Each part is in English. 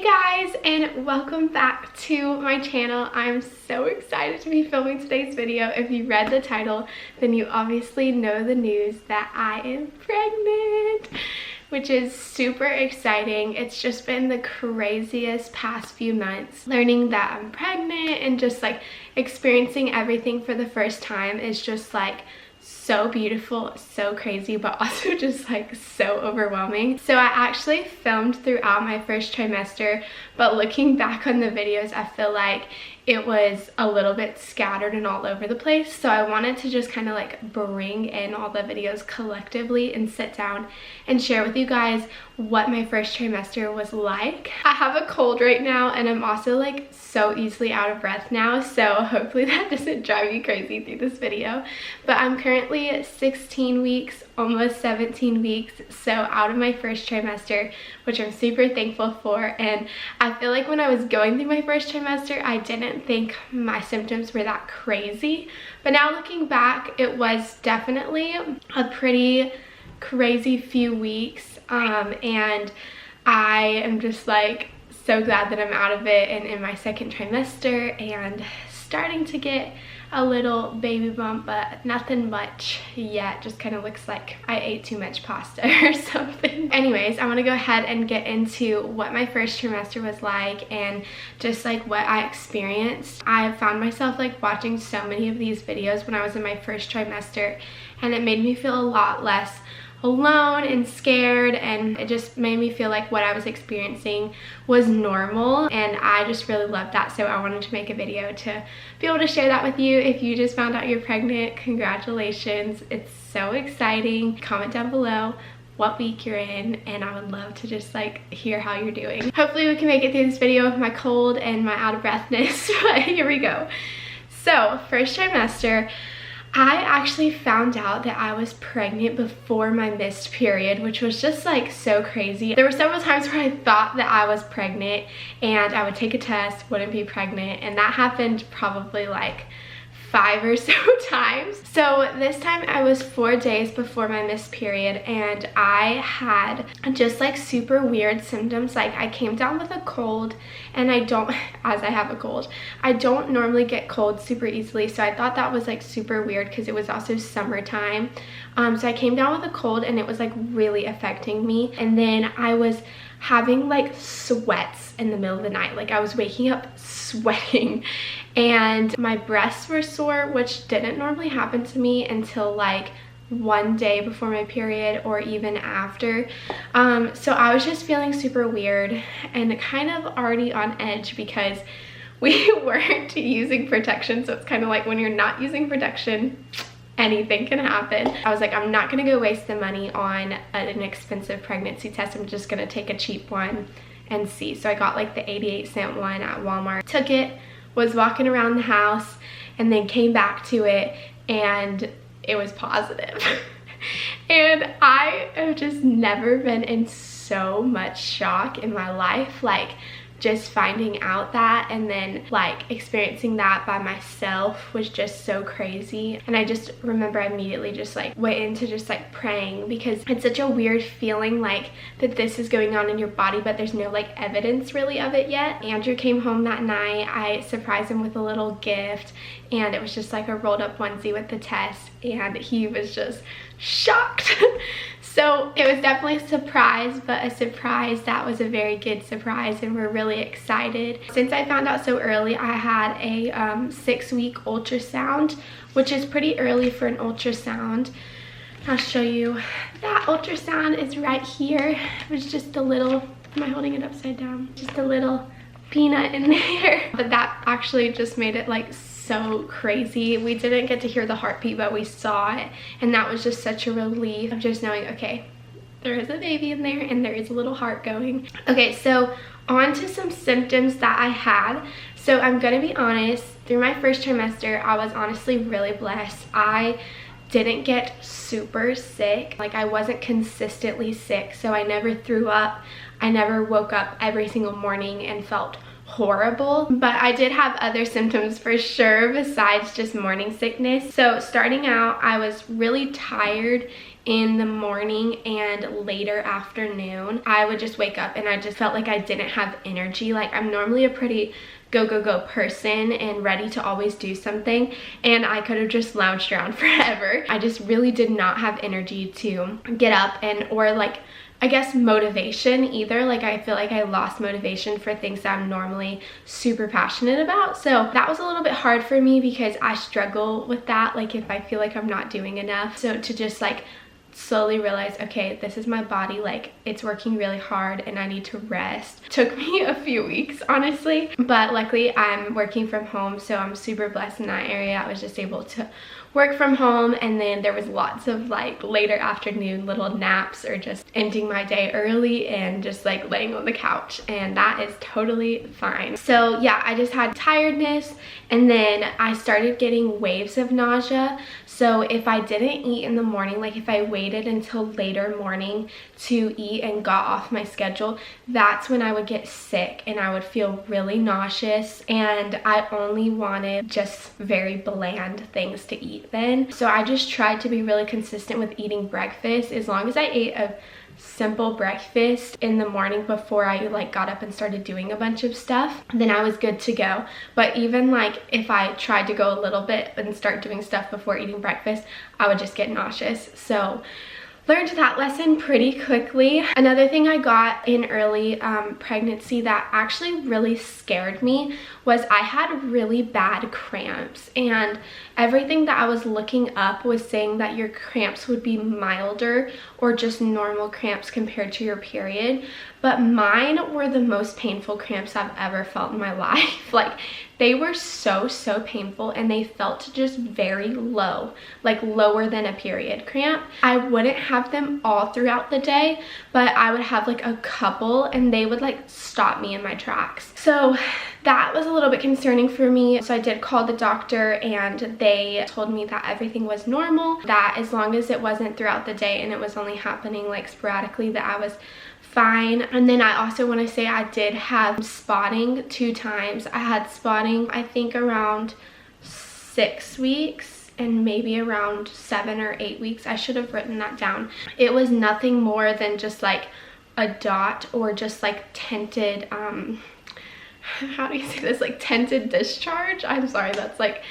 guys, and welcome back to my channel. I'm so excited to be filming today's video. If you read the title, then you obviously know the news that I am pregnant, which is super exciting. It's just been the craziest past few months. Learning that I'm pregnant and just like experiencing everything for the first time is just like so beautiful, so crazy, but also just like so overwhelming. So I actually filmed throughout my first trimester, but looking back on the videos, I feel like it was a little bit scattered and all over the place. So I wanted to just kind of like bring in all the videos collectively and sit down and share with you guys what my first trimester was like. I have a cold right now and I'm also like so easily out of breath now, so hopefully that doesn't drive you crazy through this video. But I'm currently 16 weeks, almost 17 weeks, so out of my first trimester, which I'm super thankful for. And I feel like when I was going through my first trimester, I didn't think my symptoms were that crazy, but now looking back, it was definitely a pretty crazy few weeks, and I am just like so glad that I'm out of it and in my second trimester and starting to get a little baby bump, but nothing much yet. Just kind of looks like I ate too much pasta or something. Anyways, I want to go ahead and get into what my first trimester was like and just like what I experienced. I found myself like watching so many of these videos when I was in my first trimester, and it made me feel a lot less alone and scared, and it just made me feel like what I was experiencing was normal, and I just really loved that. So I wanted to make a video to be able to share that with you. If you just found out you're pregnant, congratulations, it's so exciting. Comment down below what week you're in, and I would love to just like hear how you're doing. Hopefully we can make it through this video with my cold and my out of breathness, but here we go. So first trimester, I actually found out that I was pregnant before my missed period, which was just like so crazy. There were several times where I thought that I was pregnant and I would take a test, wouldn't be pregnant, and that happened probably like 5 or so times. So this time I was 4 days before my missed period, and I had just like super weird symptoms. Like I came down with a cold, and I don't normally get colds super easily, so I thought that was like super weird because it was also summertime. So I came down with a cold and it was like really affecting me, and then I was having like sweats in the middle of the night. Like I was waking up sweating, and my breasts were sore, which didn't normally happen to me until like 1 day before my period or even after. So I was just feeling super weird and kind of already on edge because we weren't using protection. So it's kind of like when you're not using protection, anything can happen. I was like, I'm not gonna go waste the money on an expensive pregnancy test. I'm just gonna take a cheap one and see. So I got like the 88-cent one at Walmart. Took it, was walking around the house, and then came back to it, and it was positive. And I have just never been in so much shock in my life. Like just finding out that and then like experiencing that by myself was just so crazy. And I just remember I immediately just like went into just like praying, because it's such a weird feeling like that this is going on in your body, but there's no like evidence really of it yet. Andrew came home that night. I surprised him with a little gift, and it was just like a rolled up onesie with the test, and he was just shocked. So it was definitely a surprise, but a surprise that was a very good surprise, and we're really excited. Since I found out so early, I had a 6-week ultrasound, which is pretty early for an ultrasound. I'll show you. That ultrasound is right here. It was just a little, am I holding it upside down? Just a little peanut in there. But that actually just made it like so crazy. We didn't get to hear the heartbeat, but we saw it, and that was just such a relief of just knowing, okay, there is a baby in there and there is a little heart going. Okay, so on to some symptoms that I had. So I'm gonna be honest, through my first trimester, I was honestly really blessed. I didn't get super sick. Like I wasn't consistently sick, so I never threw up. I never woke up every single morning and felt horrible, but I did have other symptoms for sure besides just morning sickness. So starting out, I was really tired in the morning and later afternoon. I would just wake up and I just felt like I didn't have energy. Like, I'm normally a pretty go person and ready to always do something, and I could have just lounged around forever. I just really did not have energy to get up or like, I guess, motivation either. Like, I feel like I lost motivation for things that I'm normally super passionate about. So that was a little bit hard for me because I struggle with that, like if I feel like I'm not doing enough. So to just like slowly realize, okay, this is my body, like it's working really hard and I need to rest. Took me a few weeks, honestly, but luckily I'm working from home, so I'm super blessed in that area. I was just able to work from home, and then there was lots of like later afternoon little naps or just ending my day early and just like laying on the couch, and that is totally fine. So yeah, I just had tiredness, and then I started getting waves of nausea. So if I didn't eat in the morning, like if I waited until later morning to eat and got off my schedule, that's when I would get sick and I would feel really nauseous, and I only wanted just very bland things to eat then. So I just tried to be really consistent with eating breakfast. As long as I ate a simple breakfast in the morning before I like got up and started doing a bunch of stuff, then I was good to go. But even like if I tried to go a little bit and start doing stuff before eating breakfast, I would just get nauseous. So learned that lesson pretty quickly. Another thing I got in early pregnancy that actually really scared me was I had really bad cramps, and everything that I was looking up was saying that your cramps would be milder or just normal cramps compared to your period, but mine were the most painful cramps I've ever felt in my life. Like, they were so painful, and they felt just very low, like lower than a period cramp. I wouldn't have them all throughout the day, but I would have like a couple, and they would like stop me in my tracks. So that was a little bit concerning for me. So I did call the doctor, and they told me that everything was normal, that as long as it wasn't throughout the day and it was only happening like sporadically, that I was fine. And then I also want to say I did have spotting 2 times. I had spotting, I think around 6 weeks and maybe around 7 or 8 weeks. I should have written that down. It was nothing more than just like a dot or just like tinted, how do you say this, like tinted discharge. I'm sorry, that's like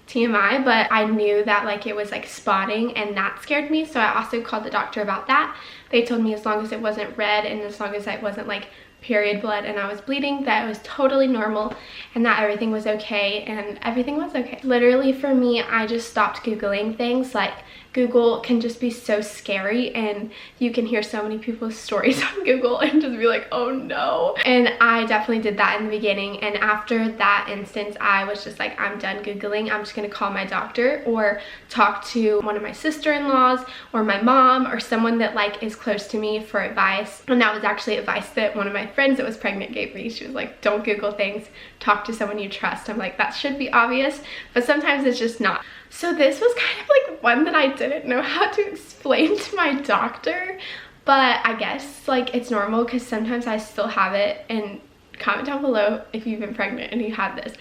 TMI, but I knew that like it was like spotting, and that scared me. So I also called the doctor about that. They told me as long as it wasn't red and as long as it wasn't like period blood and I was bleeding, that it was totally normal and that everything was okay, and everything was okay. Literally for me, I just stopped Googling things. Like, Google can just be so scary, and you can hear so many people's stories on Google and just be like, oh no. And I definitely did that in the beginning, and after that instance I was just like, I'm done Googling. I'm just gonna call my doctor or talk to one of my sister-in-laws or my mom or someone that like is close to me for advice. And that was actually advice that one of my friends that was pregnant gave me. She was like, don't Google things, talk to someone you trust. I'm like, that should be obvious, but sometimes it's just not. So this was kind of like one that I didn't know how to explain to my doctor, but I guess like it's normal because sometimes I still have it. And comment down below if you've been pregnant and you had this.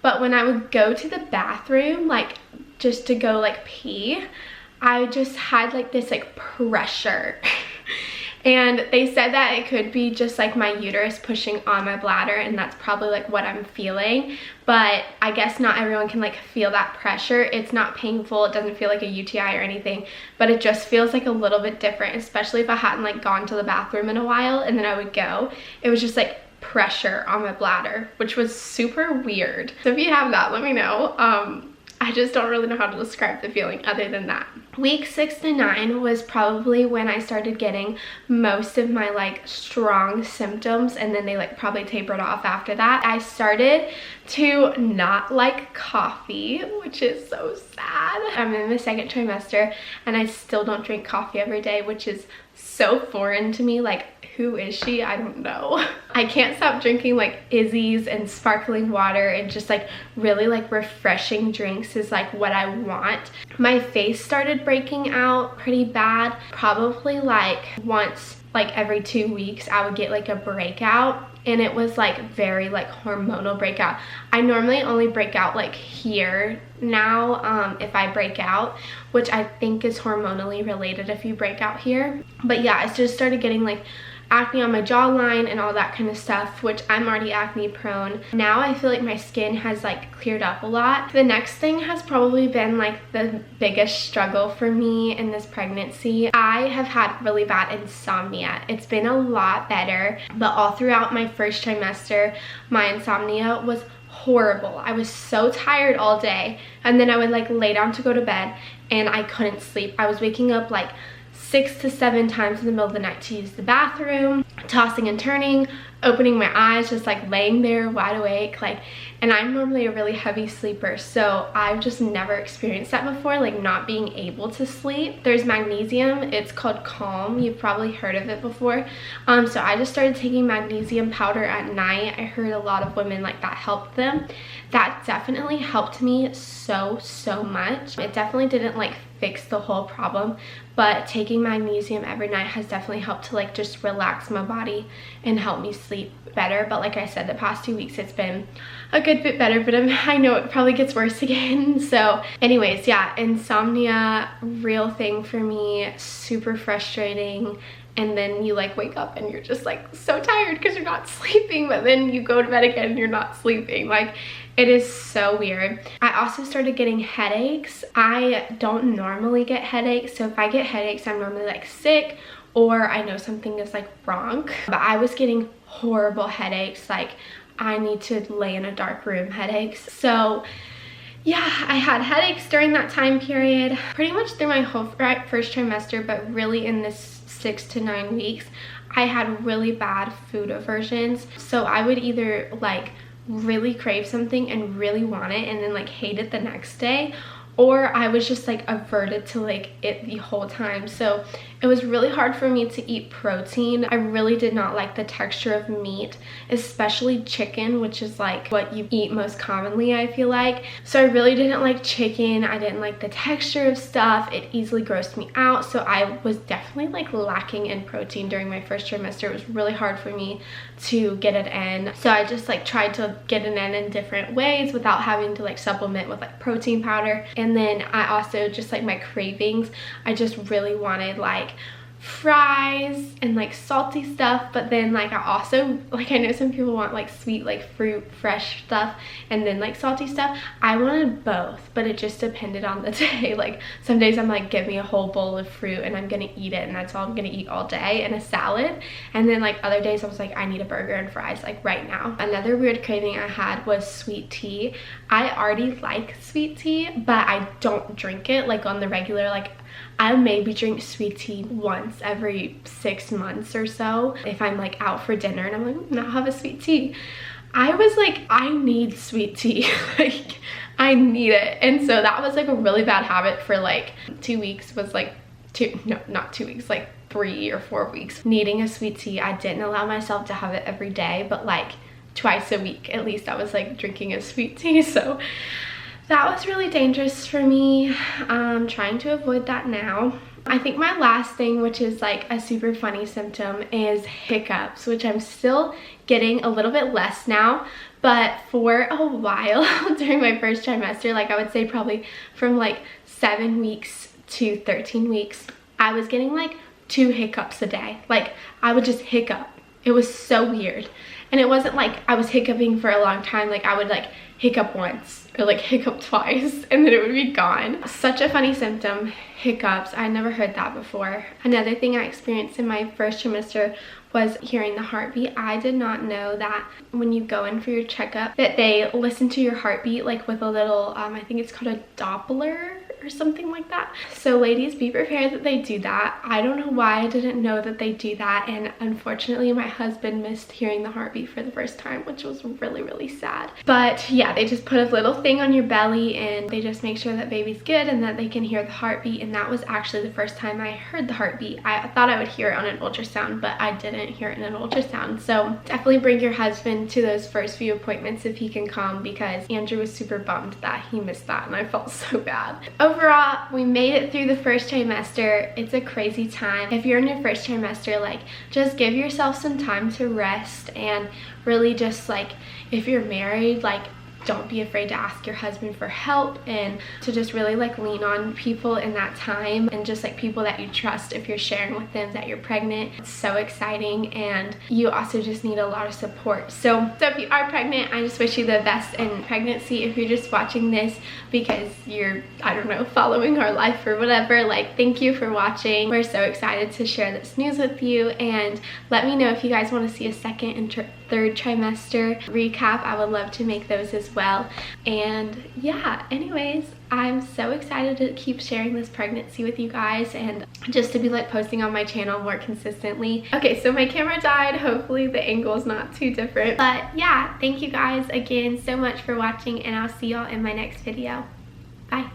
But when I would go to the bathroom, like just to go like pee, I just had like this like pressure. And they said that it could be just like my uterus pushing on my bladder, and that's probably like what I'm feeling. But I guess not everyone can like feel that pressure. It's not painful, it doesn't feel like a UTI or anything, but it just feels like a little bit different, especially if I hadn't like gone to the bathroom in a while and then I would go. It was just like pressure on my bladder, which was super weird. So if you have that, let me know. I just don't really know how to describe the feeling other than that. Week 6 to 9 was probably when I started getting most of my like strong symptoms, and then they like probably tapered off after that. I started to not like coffee, which is so sad. I'm in the 2nd trimester and I still don't drink coffee every day, which is so foreign to me. Like, who is she? I don't know. I can't stop drinking like Izzy's and sparkling water, and just like really like refreshing drinks is like what I want. My face started breaking out pretty bad. Probably like once like every 2 weeks I would get like a breakout, and it was like very like hormonal breakout. I normally only break out like here now if I break out, which I think is hormonally related if you break out here. But yeah, I just started getting like acne on my jawline and all that kind of stuff, which I'm already acne prone. Now I feel like my skin has like cleared up a lot. The next thing has probably been like the biggest struggle for me in this pregnancy. I have had really bad insomnia. It's been a lot better, but all throughout my first trimester, my insomnia was horrible. I was so tired all day, and then I would like lay down to go to bed and I couldn't sleep. I was waking up like 6 to 7 times in the middle of the night to use the bathroom, tossing and turning, opening my eyes, just like laying there wide awake. Like, and I'm normally a really heavy sleeper, so I've just never experienced that before, like not being able to sleep. There's magnesium, it's called Calm, you've probably heard of it before. So I just started taking magnesium powder at night. I heard a lot of women like that helped them. That definitely helped me so much. It definitely didn't like fix the whole problem, but taking magnesium every night has definitely helped to like just relax my body and help me sleep better. But like I said, the past 2 weeks it's been a good bit better, but I know it probably gets worse again. So anyways, yeah, insomnia, real thing for me, super frustrating. And then you like wake up and you're just like so tired because you're not sleeping, but then you go to bed again and you're not sleeping. Like, it is so weird. I also started getting headaches. I don't normally get headaches, so if I get headaches, I'm normally like sick or I know something is like wrong. But I was getting horrible headaches, like I need to lay in a dark room headaches. So yeah, I had headaches during that time period, pretty much through my whole first trimester, but really in this 6 to 9 weeks, I had really bad food aversions. So I would either like really crave something and really want it and then like hate it the next day, or I was just like averted to like it the whole time. So it was really hard for me to eat protein. I really did not like the texture of meat, especially chicken, which is like what you eat most commonly, I feel like. So I really didn't like chicken. I didn't like the texture of stuff. It easily grossed me out. So I was definitely like lacking in protein during my first trimester. It was really hard for me to get it in. So I just like tried to get it in different ways without having to like supplement with like protein powder. And then I also just like my cravings, I just really wanted like fries and like salty stuff, but then like I also like, I know some people want like sweet like fruit fresh stuff and then like salty stuff. I wanted both, but it just depended on the day. Like some days I'm like, give me a whole bowl of fruit and I'm gonna eat it and that's all I'm gonna eat all day, and a salad. And then like other days I was like, I need a burger and fries like right now. Another weird craving I had was sweet tea. I already like sweet tea, but I don't drink it like on the regular. Like I maybe drink sweet tea once every 6 months or so if I'm like out for dinner and I'm like, now have a sweet tea. I was like, I need sweet tea. Like I need it. And so that was like a really bad habit for like 2 weeks, was like not 2 weeks, like 3 or 4 weeks needing a sweet tea. I didn't allow myself to have it every day, but like twice a week at least I was like drinking a sweet tea. So that was really dangerous for me. I'm trying to avoid that now. I think my last thing, which is like a super funny symptom, is hiccups, which I'm still getting a little bit less now, but for a while during my first trimester, like I would say probably from like 7 weeks to 13 weeks, I was getting like 2 hiccups a day. Like I would just hiccup. It was so weird. And it wasn't like I was hiccuping for a long time. Like I would like hiccup once or like hiccup twice and then it would be gone. Such a funny symptom, hiccups. I never heard that before. Another thing I experienced in my first trimester was hearing the heartbeat. I did not know that when you go in for your checkup that they listen to your heartbeat like with a little, I think it's called a Doppler or something like that. So ladies, be prepared that they do that. I don't know why I didn't know that they do that, and unfortunately my husband missed hearing the heartbeat for the first time, which was really sad. But yeah, they just put a little thing on your belly and they just make sure that baby's good and that they can hear the heartbeat. And that was actually the first time I heard the heartbeat. I thought I would hear it on an ultrasound, but I didn't hear it in an ultrasound. So definitely bring your husband to those first few appointments if he can come, because Andrew was super bummed that he missed that and I felt so bad. overall, we made it through the first trimester. It's a crazy time. If you're in your first trimester, like, just give yourself some time to rest, and really just, like, if you're married, like, don't be afraid to ask your husband for help, and to just really like lean on people in that time, and just like people that you trust if you're sharing with them that you're pregnant. It's so exciting, and you also just need a lot of support. So if you are pregnant, I just wish you the best in pregnancy. If you're just watching this because you're, I don't know, following our life or whatever, like, thank you for watching. We're so excited to share this news with you, and let me know if you guys want to see a second and third trimester recap. I would love to make those as well. And yeah, anyways, I'm so excited to keep sharing this pregnancy with you guys, and just to be like posting on my channel more consistently. Okay, so my camera died. Hopefully the angle is not too different, but yeah, thank you guys again so much for watching, and I'll see y'all in my next video. Bye.